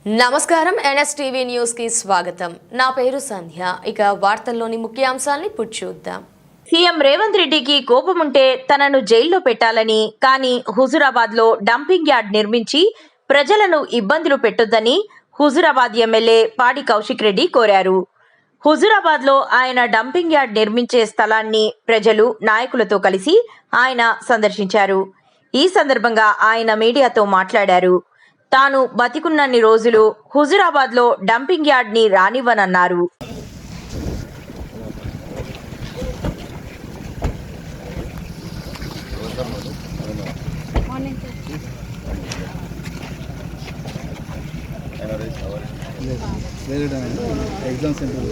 నమస్కారం NSTV news కి స్వాగతం. నా పేరు సంధ్య. ఇక వార్తల్లోని ముఖ్యాంశాలను ఇప్పుడు చూద్దాం. సీఎం రేవంత్ రెడ్డికి కోపముంటే తనను జైల్లో పెట్టాలని, కానీ హుజురాబాద్లో డంపింగ్ యార్డ్ నిర్మించి ప్రజలను ఇబ్బందులు పెట్టొద్దని హుజురాబాద్ ఎమ్మెల్యే పాడి కౌశిక్ రెడ్డి కోరారు. హుజురాబాద్లో ఆయన డంపింగ్ యార్డ్ నిర్మించే స్థలాన్ని ప్రజలు నాయకులతో కలిసి ఆయన సందర్శించారు. ఈ సందర్భంగా ఆయన మీడియాతో మాట్లాడారు. తాను బతికున్నన్ని రోజులు హుజురాబాద్లో డంపింగ్ యార్డ్ని రానివ్వనన్నారు. ఎగ్జామ్ సెంటర్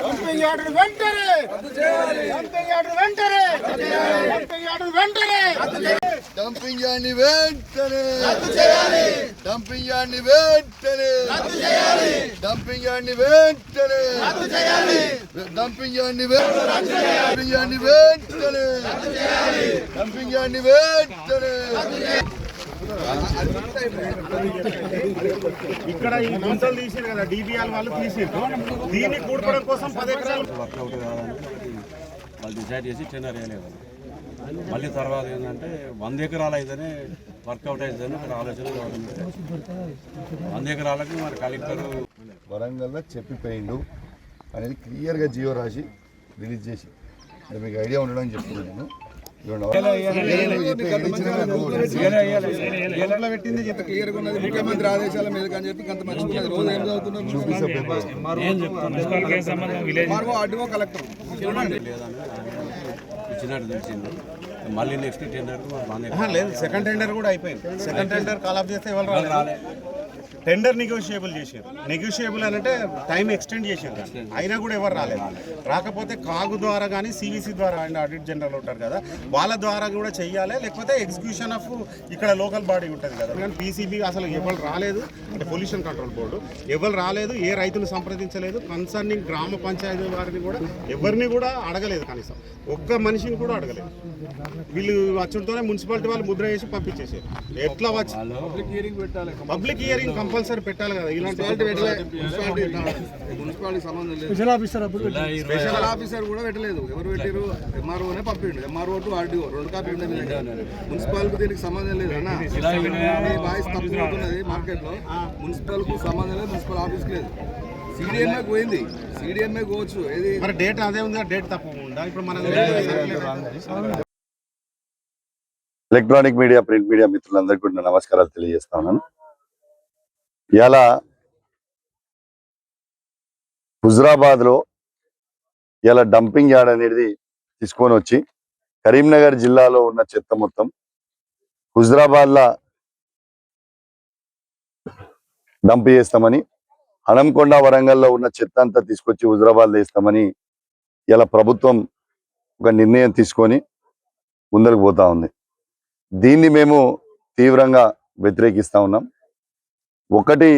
డంపింగ్ యార్డ్ వెంటనే డంపింగ్ యార్డ్ వెంటనే డంపింగ్ యార్డ్ వెంటనే డంపింగ్ యార్డ్ వెంటనే డంపింగ్ యార్డ్ వెంటనే డంపింగ్ యార్డ్ వెంటనే డంపింగ్ యార్డ్ వెంటనే డంపింగ్ యార్డ్ వెంటనే ఇక్కడ ఈ గుంతలు తీసారు కదా, డిబిఆర్ వాళ్ళు తీసారు. దీన్ని కూడపడం కోసం 10 ఎకరాలు వర్కౌట్ కాదని వాళ్ళు డిసైడ్ చేసి టెండర్ వేయలేదు. మళ్ళీ తర్వాత ఏంటంటే 100 ఎకరాలు అయితేనే వర్కౌట్ అవుతుందని ఒక ఆలోచన గవర్నమెంట్. 100 ఎకరాలకి మరి కలెక్టర్ వరంగల్లో చెప్పిపోయిండు అనేది క్లియర్గా జియో రాసి రిలీజ్ చేసి అంటే మీకు ఐడియా ఉండడానికి చెప్తున్నాను నేను. పెట్టింది చెప్పి క్లియర్గా ఉన్నది ముఖ్యమంత్రి ఆదేశాల మీద అని చెప్పి కొంత మంచి రోజు ఏం చదువుతున్నారు అడ్వో కలెక్టర్ ఇచ్చినట్టు తెలిసింది. మళ్ళీ నెక్స్ట్ టెండర్ లేదు, సెకండ్ టెండర్ కూడా అయిపోయింది. సెకండ్ టెండర్ కాల్ ఆఫ్ చేస్తే ఎవరు రాలే. టెండర్ నెగోషియబుల్ చేశారు. నెగోషియబుల్ అంటే టైం ఎక్స్టెండ్ చేశారు, అయినా కూడా ఎవరు రాలేదు. రాకపోతే కాగు ద్వారా కానీ సివిసి ద్వారా అండ్ ఆడిట్ జనరల్ ఉంటారు కదా, వాళ్ళ ద్వారా కూడా చెయ్యాలి. లేకపోతే ఎగ్జిక్యూషన్ ఆఫ్ ఇక్కడ లోకల్ బాడీ ఉంటుంది కదా, కానీ పీసీబీ అసలు ఎవరు రాలేదు. అంటే పొల్యూషన్ కంట్రోల్ బోర్డు ఎవరు రాలేదు, ఏ రైతులు సంప్రదించలేదు. కన్సర్నింగ్ గ్రామ పంచాయతీ వారిని కూడా ఎవరిని కూడా అడగలేదు, కనీసం ఒక్క మనిషిని కూడా అడగలేదు. వీళ్ళు వచ్చుంటూనే మున్సిపాలిటీ వాళ్ళు ముద్ర వేసి పంపించేసారు. ఎట్లా వచ్చి పబ్లిక్ హియరింగ్ కంపల్సరీ పెట్టాలి కదా. ఇలాంటి మున్సిపాలిటీ సంబంధం లేదు. స్పెషల్ ఆఫీసర్ కూడా పెట్టలేదు. ఎవరు పెట్టారు? ఎంఆర్ఓనే పంపిండు. MRO to RDO 2 copy municipality దీనికి సంబంధం లేదు అన్న. వాయిస్ తప్పుతున్నది మార్కెట్ లో. మున్సిపల్కు సంబంధం లేదు, మున్సిపల్ ఆఫీస్కి లేదు. సిడిఎంఏ పోయింది, సిడిఎంఏ పోవచ్చు. ఏది మరి డేట్ అదే ఉంది, డేట్ తప్పు ఉందా? ఇప్పుడు మన ఎలక్ట్రానిక్ మీడియా, ప్రింట్ మీడియా మిత్రులందరికీ కూడా నమస్కారాలు తెలియజేస్తా ఉన్నాను. ఇలా హుజురాబాద్లో ఇలా డంపింగ్ యార్డ్ అనేది తీసుకొని వచ్చి కరీంనగర్ జిల్లాలో ఉన్న చెత్త మొత్తం హుజురాబాద్లో డంప్ చేస్తామని, హనంకొండ వరంగల్లో ఉన్న చెత్త అంతా తీసుకొచ్చి హుజురాబాద్లో వేస్తామని ఇలా ప్రభుత్వం ఒక నిర్ణయం తీసుకొని ముందరకు పోతా ఉంది. దీన్ని మేము తీవ్రంగా వ్యతిరేకిస్తా ఉన్నాం. ఒకటి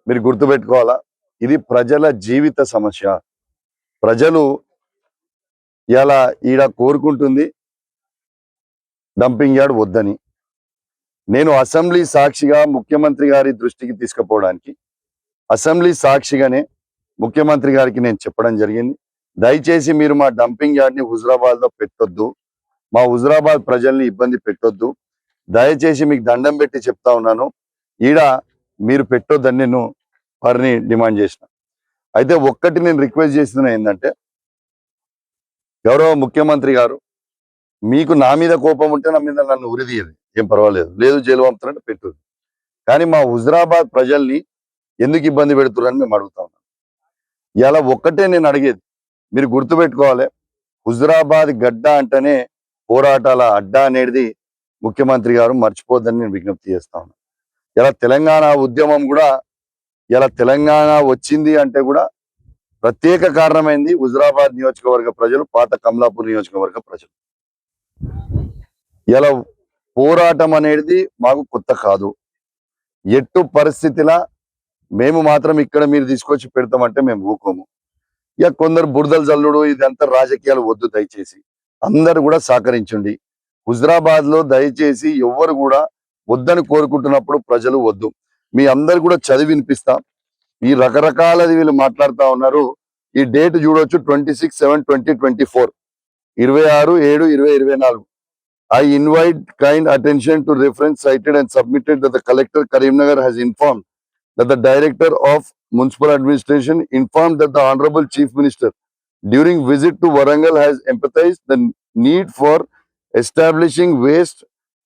మీరు గుర్తుపెట్టుకోవాలా, ఇది ప్రజల జీవిత సమస్య. ప్రజలు ఇలా ఈడ కోరుకుంటుంది డంపింగ్ యార్డ్ వద్దని. నేను అసెంబ్లీ సాక్షిగా ముఖ్యమంత్రి గారి దృష్టికి తీసుకుపోవడానికి, అసెంబ్లీ సాక్షిగానే ముఖ్యమంత్రి గారికి నేను చెప్పడం జరిగింది. దయచేసి మీరు మా డంపింగ్ యార్డ్ని హుజురాబాద్లో పెట్టొద్దు, మా హుజురాబాద్ ప్రజల్ని ఇబ్బంది పెట్టొద్దు, దయచేసి మీకు దండం పెట్టి చెప్తా ఉన్నాను, ఈడ మీరు పెట్టొద్దని నేను వారిని డిమాండ్ చేసిన. అయితే ఒక్కటి నేను రిక్వెస్ట్ చేస్తున్నా ఏంటంటే, గౌరవ ముఖ్యమంత్రి గారు, మీకు నా మీద కోపం ఉంటే నా మీద నన్ను ఉరిదీయదు, ఏం పర్వాలేదు, లేదు జైలు పంపుతారంటే పెట్టు. కానీ మా హుజురాబాద్ ప్రజల్ని ఎందుకు ఇబ్బంది పెడుతున్నారని మేము అడుగుతా ఉన్నాం. ఇలా ఒక్కటే నేను అడిగేది, మీరు గుర్తుపెట్టుకోవాలి, హుజురాబాద్ గడ్డ అంటేనే పోరాటాల అడ్డా అనేది ముఖ్యమంత్రి గారు మర్చిపోద్దని నేను విజ్ఞప్తి చేస్తా ఉన్నాను. ఇలా తెలంగాణ ఉద్యమం కూడా, ఇలా తెలంగాణ వచ్చింది అంటే కూడా ప్రత్యేక కారణమైంది హుజురాబాద్ నియోజకవర్గ ప్రజలు, పాత కమలాపూర్ నియోజకవర్గ ప్రజలు. ఇలా పోరాటం అనేది మాకు కొత్త కాదు. ఎట్టు పరిస్థితిలా మేము మాత్రం ఇక్కడ మీరు తీసుకొచ్చి పెడతామంటే మేము ఊకోము. ఇక కొందరు బురదలు జల్లుడు ఇదంతా రాజకీయాలు వద్దు, దయచేసి అందరు కూడా సహకరించండి. హుజురాబాద్ లో దయచేసి ఎవ్వరు కూడా వద్దని కోరుకుంటున్నప్పుడు ప్రజలు వద్దు. మీ అందరు కూడా చదివి వినిపిస్తా. ఈ రకరకాలది వీళ్ళు మాట్లాడుతా ఉన్నారు. ఈ డేట్ చూడొచ్చు, 26/7/2024, 26/7/2024. I invite kind attention to reference cited and submitted that the collector Karimnagar has informed that the director of municipal administration informed that the honorable chief minister during visit to Warangal has emphasized the need for establishing waste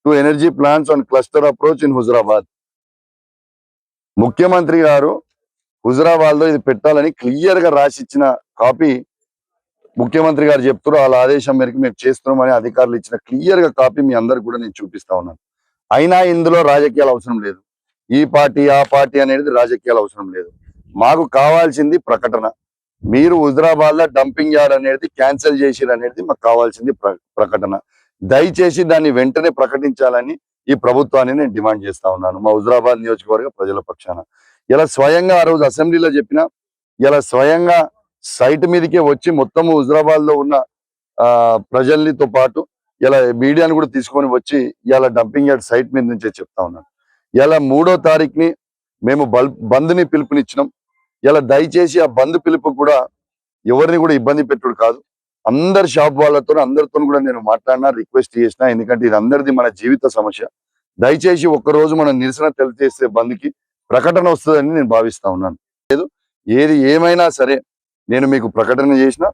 to energy plants on cluster approach in Huzurabad. ముఖ్యమంత్రి గారు హుజురాబాద్ లో ఇది పెట్టాలని clear గా రాసి ఇచ్చిన copy ముఖ్యమంత్రి గారు చెప్తారు. వాళ్ళ ఆదేశం మేరకు మేము చేస్తున్నామని అధికారులు ఇచ్చిన క్లియర్ గా కాపీ మీ అందరికి కూడా నేను చూపిస్తా ఉన్నాను. అయినా ఇందులో రాజకీయాలు అవసరం లేదు. ఈ పార్టీ ఆ పార్టీ అనేది రాజకీయాలు అవసరం లేదు. మాకు కావాల్సింది ప్రకటన. మీరు హుజురాబాద్ లో డంపింగ్ యార్డ్ అనేది క్యాన్సిల్ చేసిరు అనేది మాకు కావాల్సింది ప్రకటన. దయచేసి దాన్ని వెంటనే ప్రకటించాలని ఈ ప్రభుత్వాన్ని నేను డిమాండ్ చేస్తా ఉన్నాను మా హుజురాబాద్ నియోజకవర్గ ప్రజల పక్షాన. ఇలా స్వయంగా ఆ రోజు అసెంబ్లీలో చెప్పిన, ఇలా స్వయంగా సైట్ మీదకే వచ్చి మొత్తం హుజురాబాద్ లో ఉన్న ప్రజలతో పాటు ఇలా మీడియాను కూడా తీసుకొని వచ్చి ఇలా డంపింగ్ యార్డ్ సైట్ మీద నుంచే చెప్తా ఉన్నాను. ఇలా 3వ తారీఖుని మేము బంద్ని పిలుపునిచ్చినాం. ఇలా దయచేసి ఆ బంద్ పిలుపు కూడా ఎవరిని కూడా ఇబ్బంది పెట్టుడు కాదు. అందరు షాప్ వాళ్ళతో అందరితో కూడా నేను మాట్లాడినా, రిక్వెస్ట్ చేసినా. ఎందుకంటే ఇది అందరిది మన జీవిత సమస్య. దయచేసి ఒక్కరోజు మనం నిరసన తెలియజేసే బంద్కి ప్రకటన వస్తుందని నేను భావిస్తా ఉన్నాను. లేదు, ఏది ఏమైనా సరే నేను మీకు ప్రకటన చేసిన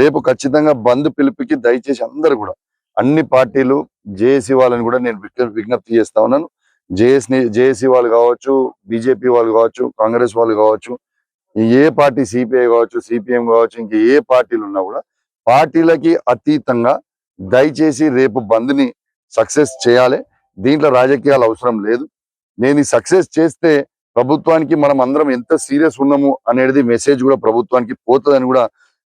రేపు ఖచ్చితంగా బంద్ పిలుపుకి దయచేసి అందరు కూడా, అన్ని పార్టీలు, జేఏసీ వాళ్ళని కూడా నేను విజ్ఞప్తి చేస్తా ఉన్నాను. జేఏసీ వాళ్ళు కావచ్చు, బీజేపీ వాళ్ళు కావచ్చు, కాంగ్రెస్ వాళ్ళు కావచ్చు, ఏ పార్టీ, సిపిఐ కావచ్చు, సిపిఎం కావచ్చు, ఇంక ఏ పార్టీలు ఉన్నా కూడా పార్టీలకి అతీతంగా దయచేసి రేపు బంద్ని సక్సెస్ చేయాలి. దీంట్లో రాజకీయాలు అవసరం లేదు. నేను ఈ సక్సెస్ చేస్తే ప్రభుత్వానికి మనం అందరం ఎంత సీరియస్ ఉన్నాము అనేది మెసేజ్ కూడా ప్రభుత్వానికి పోతుందని కూడా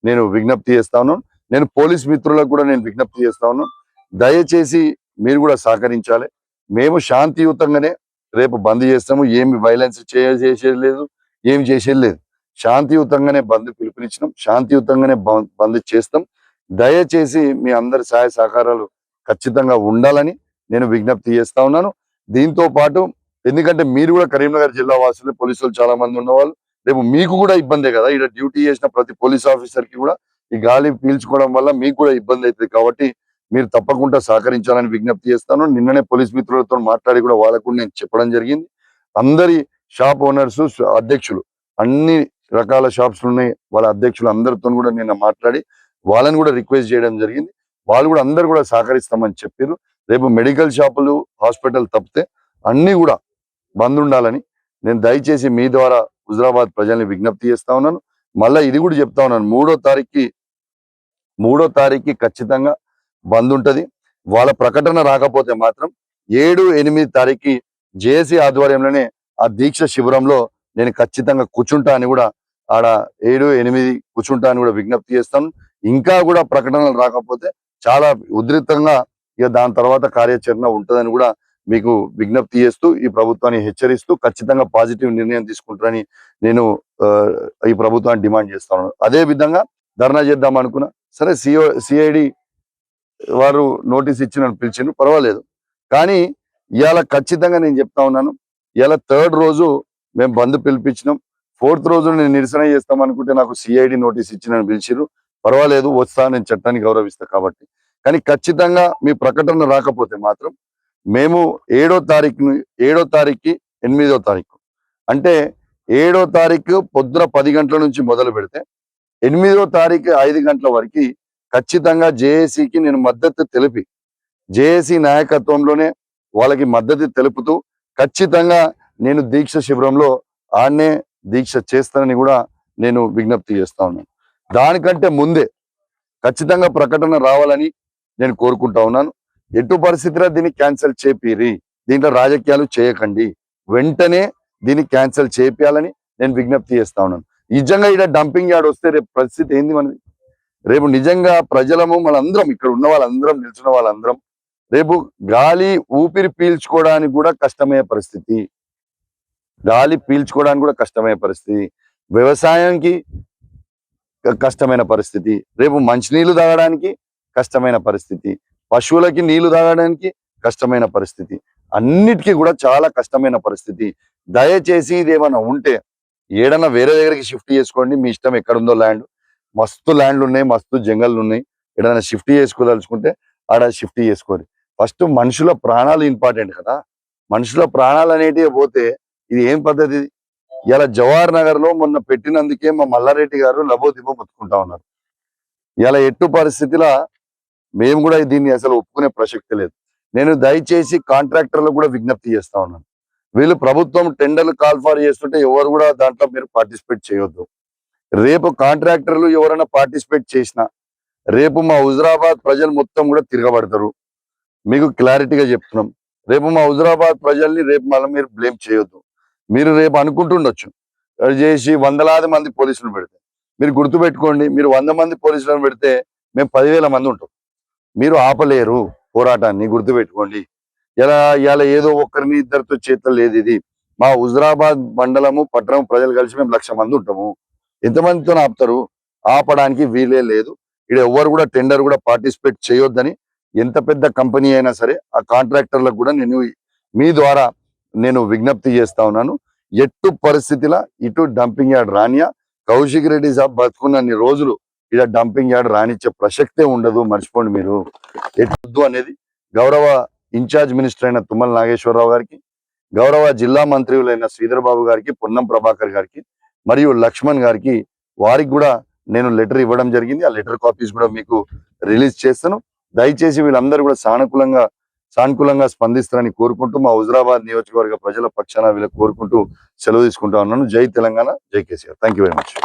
నేను విజ్ఞప్తి చేస్తా ఉన్నాను. నేను పోలీస్ మిత్రులకు కూడా నేను విజ్ఞప్తి చేస్తా ఉన్నాను. దయచేసి మీరు కూడా సహకరించాలి. మేము శాంతియుతంగానే రేపు బంద్ చేస్తాము. ఏమి వైలెన్స్ చేసేది లేదు, ఏమి చేసేది లేదు. శాంతియుతంగానే బంద్ పిలుపునిచ్చినాం, శాంతియుతంగానే బంద్ చేస్తాం. దయచేసి మీ అందరి సహాయ సహకారాలు ఖచ్చితంగా ఉండాలని నేను విజ్ఞప్తి చేస్తా ఉన్నాను. దీంతో పాటు ఎందుకంటే మీరు కూడా కరీంనగర్ జిల్లా వాసులు, పోలీసులు చాలా మంది ఉన్నవాళ్ళు, రేపు మీకు కూడా ఇబ్బందే కదా. ఇక్కడ డ్యూటీ చేసిన ప్రతి పోలీస్ ఆఫీసర్ కి కూడా ఈ గాలి పీల్చుకోవడం వల్ల మీకు కూడా ఇబ్బంది అవుతుంది. కాబట్టి మీరు తప్పకుండా సహకరించాలని విజ్ఞప్తి చేస్తాను. నిన్ననే పోలీస్ మిత్రులతో మాట్లాడి కూడా వాళ్ళకు నేను చెప్పడం జరిగింది. అందరి షాప్ ఓనర్స్, అధ్యక్షులు, అన్ని రకాల షాప్స్ ఉన్నాయి, వాళ్ళ అధ్యక్షులు అందరితో కూడా నేను మాట్లాడి వాళ్ళని కూడా రిక్వెస్ట్ చేయడం జరిగింది. వాళ్ళు కూడా అందరు కూడా సహకరిస్తామని చెప్పారు. రేపు మెడికల్ షాపులు, హాస్పిటల్ తప్పితే అన్ని కూడా బంద్ ఉండాలని నేను దయచేసి మీ ద్వారా హుజురాబాద్ ప్రజల్ని విజ్ఞప్తి చేస్తా ఉన్నాను. మళ్ళీ ఇది కూడా చెప్తా ఉన్నాను, 3వ తారీఖుకి ఖచ్చితంగా బంద్ ఉంటది. వాళ్ళ ప్రకటన రాకపోతే మాత్రం 7, 8 తారీఖు జేఏసీ ఆధ్వర్యంలోనే ఆ దీక్ష శిబిరంలో నేను ఖచ్చితంగా కూర్చుంటా అని కూడా, ఆడ 7, 8 కూర్చుంటా అని కూడా విజ్ఞప్తి చేస్తాను. ఇంకా కూడా ప్రకటనలు రాకపోతే చాలా ఉధృతంగా ఇక దాని తర్వాత కార్యాచరణ ఉంటుందని కూడా మీకు విజ్ఞప్తి చేస్తూ, ఈ ప్రభుత్వాన్ని హెచ్చరిస్తూ ఖచ్చితంగా పాజిటివ్ నిర్ణయం తీసుకుంటారని నేను ఈ ప్రభుత్వాన్ని డిమాండ్ చేస్తాను. అదే విధంగా ధర్నా చేద్దాం అనుకున్నా సరే, సిఐడి వారు నోటీస్ ఇచ్చి నన్ను పిలిచిండ్రు, పర్వాలేదు. కానీ ఇవాళ ఖచ్చితంగా నేను చెప్తా ఉన్నాను, ఇవాళ 3rd రోజు మేము బంద్ పిలిపించినాం. 4th రోజు నేను నిరసన చేస్తాం అనుకుంటే నాకు సిఐడి నోటీస్ ఇచ్చి నన్ను పిలిచిర్రు. పర్వాలేదు, వస్తా, నేను చట్టాన్ని గౌరవిస్తా కాబట్టి. కానీ ఖచ్చితంగా మీ ప్రకటన రాకపోతే మాత్రం మేము 7వ తారీఖుకి 8వ తారీఖు అంటే 7వ తారీఖు పొద్దున 10 గంటల నుంచి మొదలు పెడితే 8వ తారీఖు 5 గంటల వరకు ఖచ్చితంగా జేఏసీకి నేను మద్దతు తెలిపి, జేఏసీ నాయకత్వంలోనే వాళ్ళకి మద్దతు తెలుపుతూ ఖచ్చితంగా నేను దీక్ష శిబిరంలో ఆడనే దీక్ష చేస్తానని కూడా నేను విజ్ఞప్తి చేస్తా ఉన్నాను. దానికంటే ముందే ఖచ్చితంగా ప్రకటన రావాలని నేను కోరుకుంటా ఉన్నాను. ఎటు పరిస్థితిలో దీన్ని క్యాన్సిల్ చేపిరి, దీంట్లో రాజకీయాలు చేయకండి, వెంటనే దీన్ని క్యాన్సిల్ చేపియాలని నేను విజ్ఞప్తి చేస్తా ఉన్నాను. నిజంగా ఇక్కడ డంపింగ్ యార్డ్ వస్తే రేపు పరిస్థితి ఏంది మనది? రేపు నిజంగా ప్రజలము మనందరం, ఇక్కడ ఉన్న వాళ్ళందరం, నిల్చున్న వాళ్ళందరం రేపు గాలి ఊపిరి పీల్చుకోవడానికి కూడా కష్టమయ్యే పరిస్థితి, గాలి పీల్చుకోవడానికి కూడా కష్టమయ్యే పరిస్థితి, వ్యవసాయానికి కష్టమైన పరిస్థితి, రేపు మంచినీళ్లు తాగడానికి కష్టమైన పరిస్థితి, పశువులకి నీళ్లు తాగడానికి కష్టమైన పరిస్థితి, అన్నిటికీ కూడా చాలా కష్టమైన పరిస్థితి. దయచేసి ఇది ఏమైనా ఉంటే ఏడన్నా వేరే దగ్గరికి షిఫ్ట్ చేసుకోండి. మీ ఇష్టం, ఎక్కడుందో ల్యాండ్, మస్తు ల్యాండ్లు ఉన్నాయి, మస్తు జంగళ్ళు ఉన్నాయి. ఏదైనా షిఫ్ట్ చేసుకోదలుచుకుంటే ఆడ షిఫ్ట్ చేసుకోరు. ఫస్ట్ మనుషుల ప్రాణాలు ఇంపార్టెంట్ కదా. మనుషుల ప్రాణాలు అనేటివి పోతే ఇది ఏం పద్ధతి? ఇలా జవహర్ నగర్ లో మొన్న పెట్టినందుకే మా మల్లారెడ్డి గారు లబోదిబో మొత్తుకుంటా ఉన్నారు. ఇలా ఎట్టు పరిస్థితిలో మేము కూడా దీన్ని అసలు ఒప్పుకునే ప్రసక్తి లేదు. నేను దయచేసి కాంట్రాక్టర్లకు కూడా విజ్ఞప్తి చేస్తా ఉన్నాను, వీళ్ళు ప్రభుత్వం టెండర్లు కాల్ ఫార్ చేస్తుంటే ఎవరు కూడా దాంట్లో మీరు పార్టిసిపేట్ చేయొద్దు. రేపు కాంట్రాక్టర్లు ఎవరైనా పార్టిసిపేట్ చేసినా రేపు మా హుజురాబాద్ ప్రజలు మొత్తం కూడా తిరగబడతారు. మీకు క్లారిటీగా చెప్తున్నాం. రేపు మా హుజురాబాద్ ప్రజల్ని రేపు మళ్ళీ మీరు బ్లేమ్ చేయొద్దు. మీరు రేపు అనుకుంటుండొచ్చు అది చేసి వందలాది మంది పోలీసులు పెడితే, మీరు గుర్తుపెట్టుకోండి, మీరు 100 మంది పోలీసులను పెడితే మేము 10,000 మంది ఉంటాం. మీరు ఆపలేరు పోరాటాన్ని, గుర్తుపెట్టుకోండి. ఇలా ఏదో ఒక్కరిని ఇద్దరితో చేతులు లేదు. ఇది మా హుజురాబాద్ మండలము పట్టణం ప్రజలు కలిసి మేము 1,00,000 మంది ఉంటాము. ఎంతమందితో ఆపుతారు? ఆపడానికి వీలే లేదు. ఇక్కడ ఎవరు కూడా టెండర్ కూడా పార్టిసిపేట్ చేయొద్దని, ఎంత పెద్ద కంపెనీ అయినా సరే ఆ కాంట్రాక్టర్లకు కూడా నేను మీ ద్వారా నేను విజ్ఞప్తి చేస్తా ఉన్నాను. ఎట్టు పరిస్థితిలో ఇటు డంపింగ్ యార్డ్ రానియా. కౌశిక్ రెడ్డి సాబ్ బతుకున్నన్ని రోజులు ఇలా డంపింగ్ యార్డ్ రానిచ్చే ప్రసక్తే ఉండదు, మర్చిపోండి మీరు. ఎట్టు అనేది గౌరవ ఇన్ఛార్జ్ మినిస్టర్ అయిన తుమ్మల నాగేశ్వరరావు గారికి, గౌరవ జిల్లా మంత్రులైన శ్రీధర్ బాబు గారికి, పొన్నం ప్రభాకర్ గారికి మరియు లక్ష్మణ్ గారికి, వారికి కూడా నేను లెటర్ ఇవ్వడం జరిగింది. ఆ లెటర్ కాపీస్ కూడా మీకు రిలీజ్ చేస్తాను. దయచేసి వీళ్ళందరూ కూడా సానుకూలంగా స్పందిస్తారని కోరుకుంటూ మా హుజురాబాద్ నియోజకవర్గ ప్రజల పక్షాన వీళ్ళకి కోరుకుంటూ సెలవు తీసుకుంటా ఉన్నాను. జై తెలంగాణ, జై KCR. Thank you very much.